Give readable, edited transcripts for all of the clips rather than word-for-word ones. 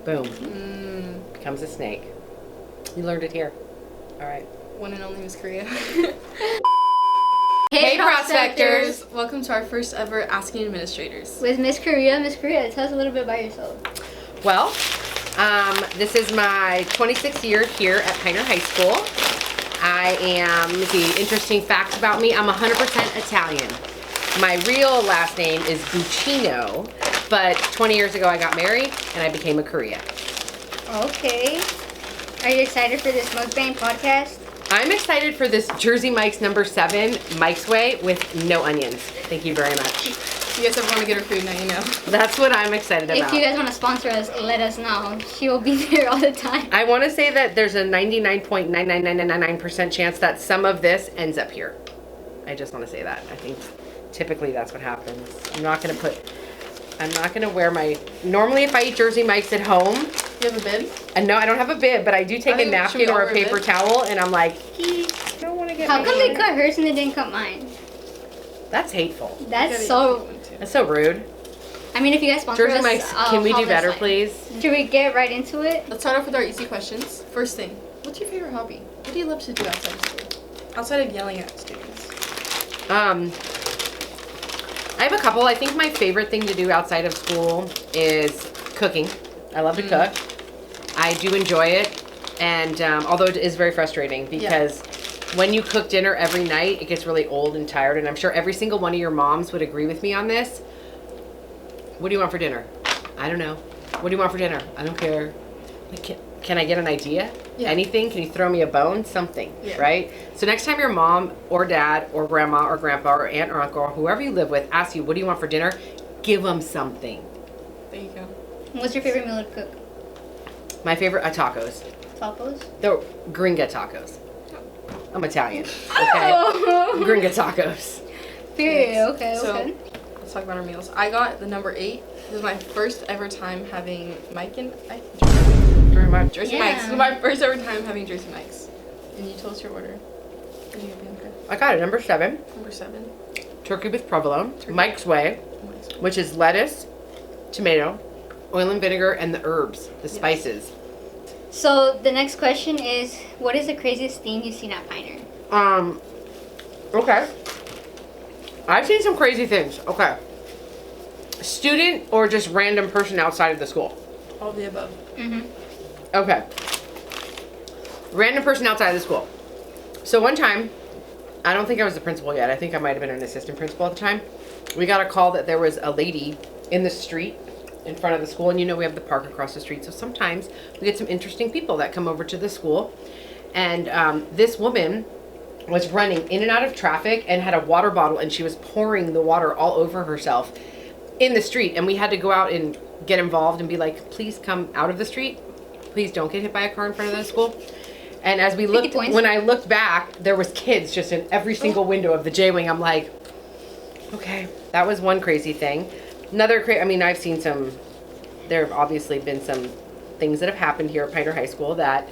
Boom. Becomes a snake. You learned it here. All right. One and only Miss Corriea. Hey, prospectors! Welcome to our first ever Asking Administrators. With Miss Corriea. Miss Corriea, tell us a little bit about yourself. Well, this is my 26th year here at Piners High School. I am, the interesting facts about me, I'm 100% Italian. My real last name is Buccino, but 20 years ago I got married and I became a Corriea. Okay. Are you excited for this mukbang podcast? I'm excited for this Jersey Mike's number 7 Mike's Way with no onions. Thank you very much. If you guys ever want to get her food, now you know. That's what I'm excited about. If you guys want to sponsor us, let us know. She will be there all the time. I want to say that there's a 99.99999% chance that some of this ends up here. I just want to say that. I think typically that's what happens. I'm not going to wear my, normally if I eat Jersey Mike's at home. You have a bib? No, I don't have a bib, but I do take a napkin or a paper towel and I'm like, I don't want to get How come they cut hers and they didn't cut mine? That's hateful. That's so rude. I mean, if you guys sponsor Jersey us, Mike's, can we do better, please? Should we get right into it? Let's start off with our easy questions. First thing, what's your favorite hobby? What do you love to do outside of school? Outside of yelling at students? I have a couple. I think my favorite thing to do outside of school is cooking. I love to cook. I do enjoy it, and although it is very frustrating because when you cook dinner every night, it gets really old and tired, and I'm sure every single one of your moms would agree with me on this. What do you want for dinner? I don't know. What do you want for dinner? I don't care. Like, can I get an idea? Yeah. Anything? Can you throw me a bone? Something, right? So next time your mom or dad or grandma or grandpa or aunt or uncle or whoever you live with asks you, what do you want for dinner? Give them something. There you go. What's your favorite meal to cook? My favorite are tacos. Tacos? The gringa tacos. I'm Italian. Okay. Gringa tacos. Period. Okay. So, okay. Let's talk about our meals. I got the number 8. This was my first ever time having Jersey Mike's. This is my first ever time having Jersey Mike's. And you told us your order. What did you get, Bianca? I got it. Number 7. Number 7. Turkey with provolone. Mike's Way, which is lettuce, tomato, oil and vinegar, and the herbs, the spices. So the next question is, what is the craziest thing you've seen at Piner? Okay. I've seen some crazy things. Okay. Student or just random person outside of the school? All of the above. Okay. Random person outside of the school. So one time, I don't think I was the principal yet. I think I might have been an assistant principal at the time. We got a call that there was a lady in the street in front of the school, and you know we have the park across the street, so sometimes we get some interesting people that come over to the school, and this woman was running in and out of traffic and had a water bottle, and she was pouring the water all over herself in the street, and we had to go out and get involved and be like, please come out of the street, please don't get hit by a car in front of the school. And as we looked, when I looked back, there was kids just in every single window of the J-Wing. I'm like, okay, that was one crazy thing. Another I mean, I've seen some, there have obviously been some things that have happened here at Piners High School that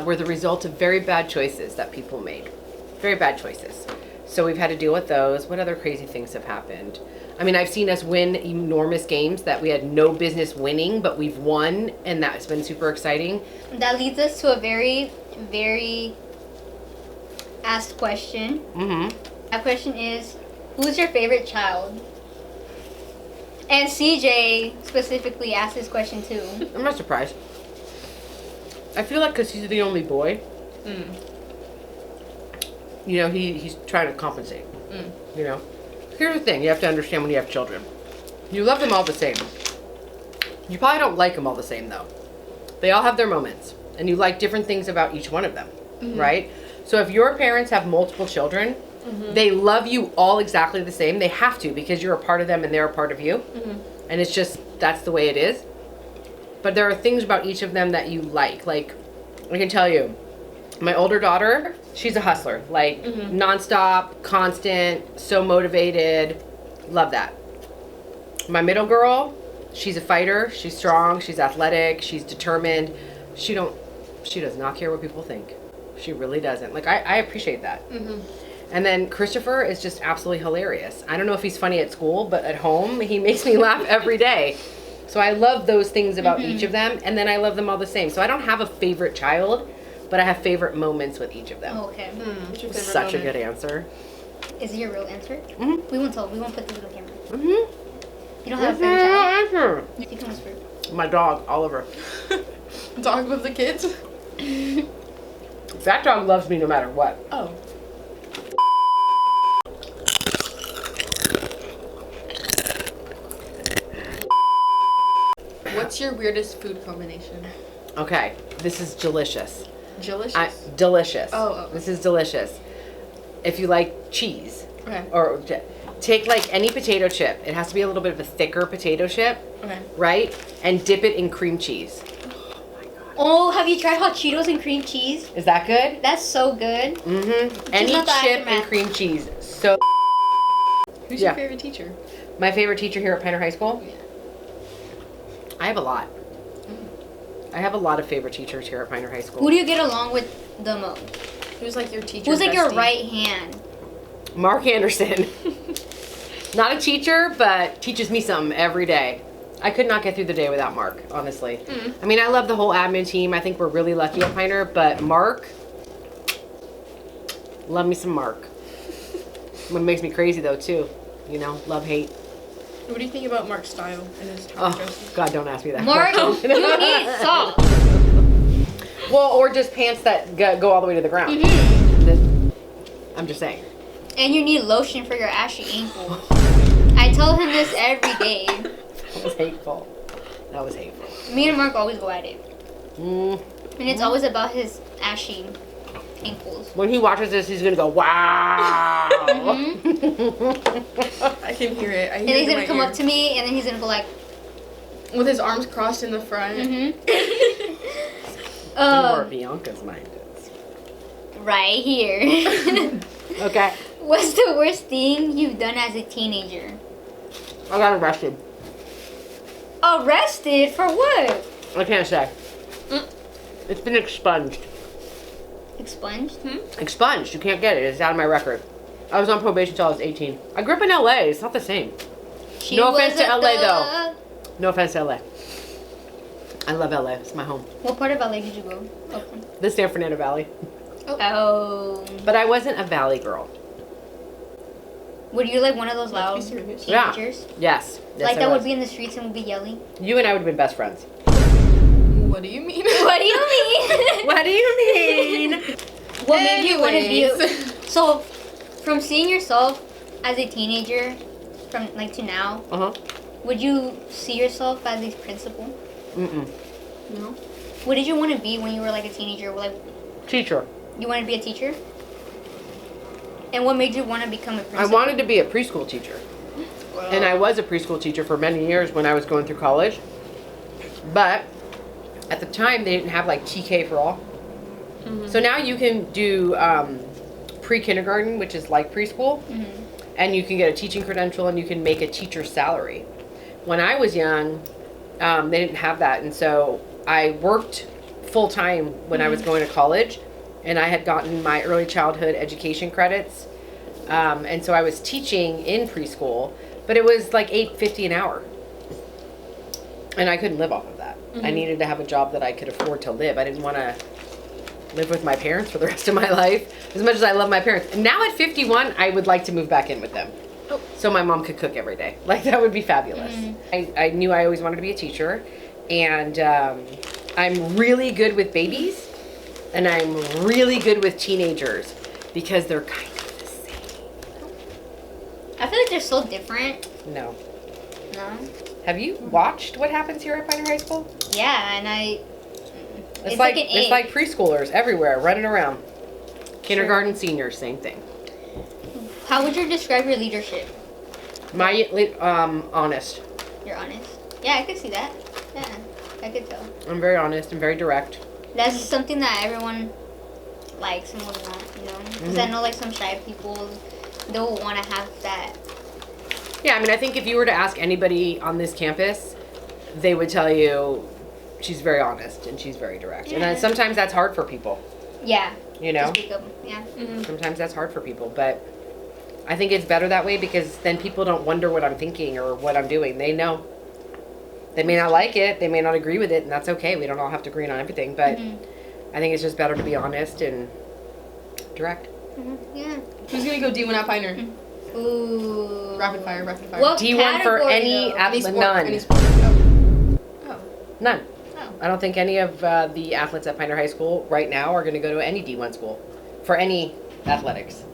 were the result of very bad choices that people made. Very bad choices. So we've had to deal with those. What other crazy things have happened? I mean, I've seen us win enormous games that we had no business winning, but we've won, and that's been super exciting. That leads us to a very, very asked question. That question is, who's your favorite child? And CJ specifically asked this question too. I'm not surprised. I feel like because he's the only boy, you know, he's trying to compensate. You know, here's the thing: you have to understand when you have children, you love them all the same. You probably don't like them all the same though. They all have their moments, and you like different things about each one of them, right? So if your parents have multiple children, they love you all exactly the same. They have to, because you're a part of them and they're a part of you. And it's just, that's the way it is. But there are things about each of them that you like. Like, I can tell you, my older daughter, she's a hustler. Like, nonstop, constant, so motivated. Love that. My middle girl, she's a fighter. She's strong. She's athletic. She's determined. She does not care what people think. She really doesn't. Like, I appreciate that. And then Christopher is just absolutely hilarious. I don't know if he's funny at school, but at home, he makes me laugh every day. So I love those things about each of them, and then I love them all the same. So I don't have a favorite child, but I have favorite moments with each of them. Oh, okay. What's your favorite Such a moment? good answer. Is it your real answer? Mhm. We won't tell. We won't put this on camera. Mhm. You don't have a favorite child? Answer. You can whisper. My dog, Oliver. Dog with the kids? That dog loves me no matter what. Oh. What's your weirdest food combination? Okay, this is delicious. Delicious? Delicious. Oh. This is delicious. If you like cheese, Okay. or take like any potato chip. It has to be a little bit of a thicker potato chip, Okay. right? And dip it in cream cheese. Oh, have you tried hot Cheetos and cream cheese? Is that good? That's so good. Mm-hmm. Any not the chip and aftermath. cream cheese. So, Who's Yeah. your favorite teacher? my favorite teacher here at Piner High School? Yeah. I have a lot. I have a lot of favorite teachers here at Piner High School. Who do you get along with the most? Who's like your teacher? Who's like your bestie? right hand? Mark Anderson. Not a teacher, but teaches me something every day. I could not get through the day without Mark, honestly. I mean, I love the whole admin team. I think we're really lucky at Piner, but Mark, love me some Mark. What makes me crazy though, too. You know, love, hate. What do you think about Mark's style and his top Oh, dresses? God, don't ask me that Mark, question. you need socks. Well, or just pants that go all the way to the ground. I'm just saying. And you need lotion for your ashy ankles. I tell him this every day. That was hateful. That was hateful. Me and Mark always go at it. Mm. And it's always about his ashy ankles. When he watches this, he's gonna go, wow. I can hear it. I hear And it he's in gonna my come ear. up to me and then he's gonna go like, with his arms crossed in the front. Where Bianca's mind is. right here. Okay. What's the worst thing you've done as a teenager? I got arrested. Arrested for what? I can't say. It's been expunged. Expunged? Expunged. You can't get it. It's out of my record. I was on probation until I was 18. I grew up in LA. It's not the same. She No was offense to a LA, though. thug. No offense to LA. I love LA. It's my home. What part of LA did you go? Oakland. The San Fernando Valley. Oh. But I wasn't a valley girl. Were you like one of those loud Let's be serious. Yeah. teenagers? Yes. Yes, Like I that was. would be in the streets and would be yelling? You and I would have been best friends. What do you mean? What do you mean? What do you mean? What made you want to Anyways. be? So, from seeing yourself as a teenager, from like to now, Uh-huh. would you see yourself as a principal? Mm-mm. No. What did you want to be when you were like a teenager? Like, Teacher. you wanted to be a teacher? And what made you want to become a I principal? wanted to be a preschool teacher. And I was a preschool teacher for many years when I was going through college. But at the time, they didn't have like TK for all. So now you can do pre-kindergarten, which is like preschool. And you can get a teaching credential and you can make a teacher's salary. When I was young, they didn't have that. And so I worked full-time when I was going to college. And I had gotten my early childhood education credits. And so I was teaching in preschool. But it was like $8.50 an hour. And I couldn't live off of that. I needed to have a job that I could afford to live. I didn't want to live with my parents for the rest of my life. As much as I love my parents. Now at 51, I would like to move back in with them. So my mom could cook every day. Like, that would be fabulous. I knew I always wanted to be a teacher. And I'm really good with babies. And I'm really good with teenagers. Because they're kind of the same. I feel like they're so different. No. No? Have you watched what happens here at Piner High School? Yeah, and It's like an it's egg. like preschoolers everywhere running around. Kindergarten seniors, same thing. How would you describe your leadership? My honest. You're honest. Yeah, I could see that. Yeah, I could tell. I'm very honest and very direct. That's something that everyone likes and would want, you know? Because I know like some shy people, they'll want to have that. Yeah, I mean, I think if you were to ask anybody on this campus, they would tell you she's very honest and she's very direct. And then sometimes that's hard for people, Yeah. you know? To speak up. Yeah. Sometimes that's hard for people, but I think it's better that way because then people don't wonder what I'm thinking or what I'm doing. They know. They may not like it. They may not agree with it, and that's okay. We don't all have to agree on everything, but I think it's just better to be honest and direct. Yeah. Who's gonna go D1 at Piner? Ooh. Rapid fire, rapid fire. What D1 for category, any though? athlete, sport, none. Any sport. Oh. None. Oh. I don't think any of the athletes at Piner High School right now are going to go to any D1 school for any athletics.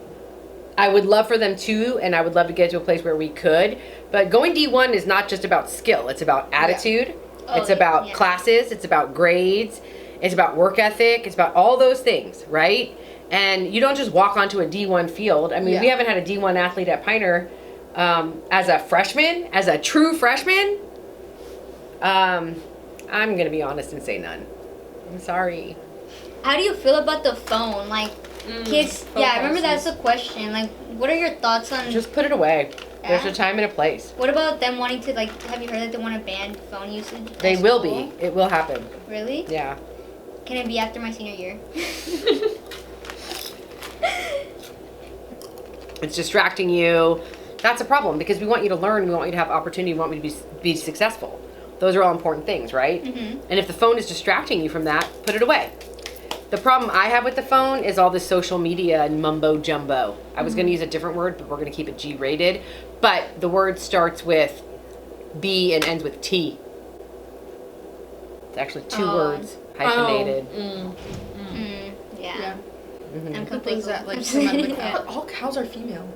I would love for them to, and I would love to get to a place where we could. But going D1 is not just about skill. It's about attitude. Oh, It's about yeah. classes. It's about grades. It's about work ethic. It's about all those things, right? And you don't just walk onto a D1 field. I mean, we haven't had a D1 athlete at Piner as a freshman, as a true freshman. I'm going to be honest and say none. I'm sorry. How do you feel about the phone? Like, kids, I remember that's a question. Like, what are your thoughts on... Just put it away. There's Yeah. a time and a place. What about them wanting to, like, have you heard that they want to ban phone usage? at They will school? be. It will happen. Really? Yeah. Can it be after my senior year? It's distracting you. That's a problem because we want you to learn. We want you to have opportunity. We want you to be successful. Those are all important things, right? And if the phone is distracting you from that, put it away. The problem I have with the phone is all this social media and mumbo jumbo. I was going to use a different word, but we're going to keep it G-rated. But the word starts with B and ends with T. It's actually two words, hyphenated. Yeah. I'm The things that like completely- come out of the cow. All cows are female,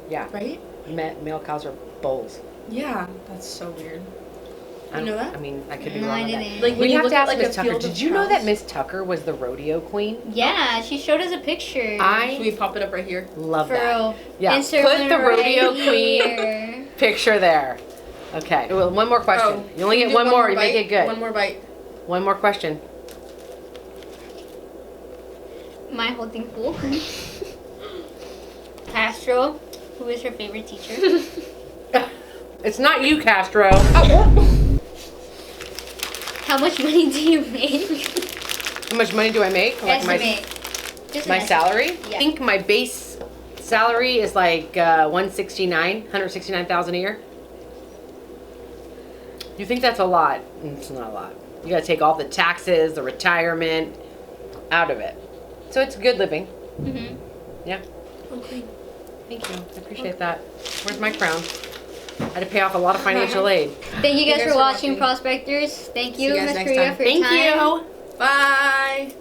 Yeah. right? Male cows are bulls. Yeah, that's so weird. I You know don't- that? I mean, I could be No, wrong I on that. didn't. Like when We'd you have look to at ask like Miss a Tucker. field Did of you know that cows- Miss Tucker was the rodeo queen? Yeah, she showed us a picture. Should I we pop it up right here? love For that. real. Yeah, Insert put one the rodeo right queen here. picture there. Okay, well, one more question. You only can get do one more. You bite. make it good. One more bite. One more question. My whole thing full. Castro, who is her favorite teacher? It's not you, Castro. How much money do you make? How much money do I make? Like Estimate. Just my an estimate. salary? Yeah. I think my base salary is like 169,000 a year. You think that's a lot? It's not a lot. You got to take all the taxes, the retirement out of it. So it's good living. Yeah. Okay. Thank you. I appreciate that. Where's my crown? I had to pay off a lot of financial aid. Thank you guys for watching, Prospectors. Thank you, See you guys Ms. next Corriea, time. for your Thank time. you. Bye.